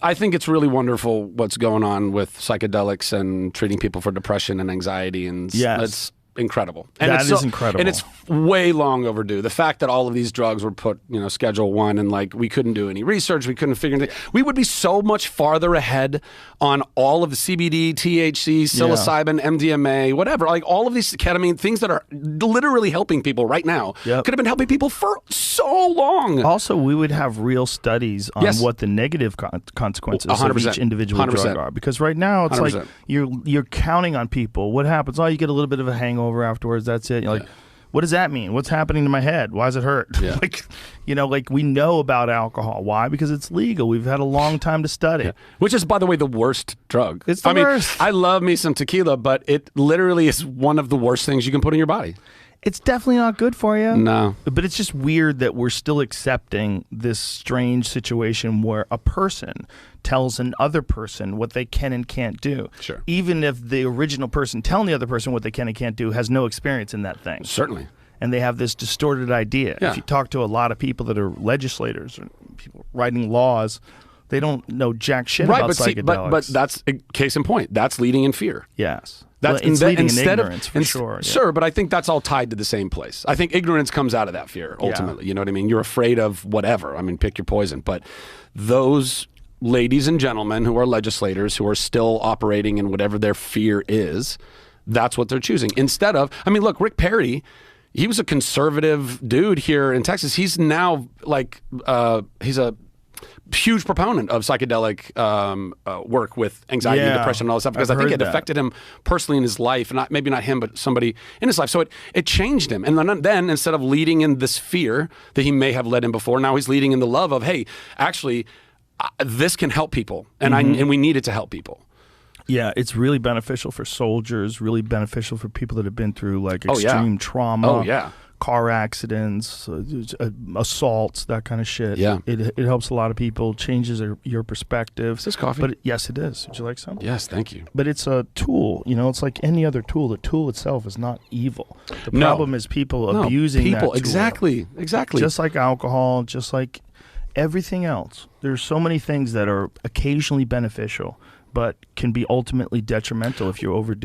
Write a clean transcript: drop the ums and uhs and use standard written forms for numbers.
I think it's really wonderful what's going on with psychedelics and treating people for depression and anxiety, and it's incredible. And that is incredible. And it's way long overdue. The fact that all of these drugs were put, Schedule 1, and like we couldn't do any research, we couldn't figure anything. We would be so much farther ahead on all of the CBD, THC, psilocybin, MDMA, whatever. Like all of these ketamine, things that are literally helping people right now, could have been helping people for so long. Also, we would have real studies on what the negative consequences of each individual drug are. Because right now, it's 100%. Like you're counting on people. What happens? Oh, you get a little bit of a hangover afterwards, that's it. You're like, what does that mean? What's happening to my head? Why does it hurt? Yeah. like we know about alcohol. Why? Because it's legal. We've had a long time to study. Yeah. Which is, by the way, the worst drug. It's the worst. I love me some tequila, but it literally is one of the worst things you can put in your body. It's definitely not good for you. No. But it's just weird that we're still accepting this strange situation where a person tells another person what they can and can't do. Sure. Even if the original person telling the other person what they can and can't do has no experience in that thing. Certainly. And they have this distorted idea. Yeah. If you talk to a lot of people that are legislators or people writing laws, they don't know jack shit about psychedelics. But that's a case in point. That's leading in fear. Yes. It's leading in ignorance, for sure. Yeah. Sure, but I think that's all tied to the same place. I think ignorance comes out of that fear, ultimately. You know what I mean? You're afraid of whatever. I mean, pick your poison. But those ladies and gentlemen who are legislators, who are still operating in whatever their fear is, that's what they're choosing. Instead of, look, Rick Perry, he was a conservative dude here in Texas. He's now he's a huge proponent of psychedelic work with anxiety and depression and all this stuff, because I think it affected him personally in his life, and maybe not him, but somebody in his life. So it changed him. And then instead of leading in this fear that he may have led in before, now he's leading in the love of, hey, actually, this can help people, and and we need it to help people. Yeah, it's really beneficial for soldiers, really beneficial for people that have been through extreme trauma. Car accidents, assaults, that kind of shit. Yeah. It helps a lot of people, changes your perspective. Is this coffee? But yes, it is. Would you like some? Yes, thank you. But it's a tool. It's like any other tool. The tool itself is not evil. The problem is people abusing that tool. Exactly. Just like alcohol, just like everything else. There's so many things that are occasionally beneficial, but can be ultimately detrimental if you overdo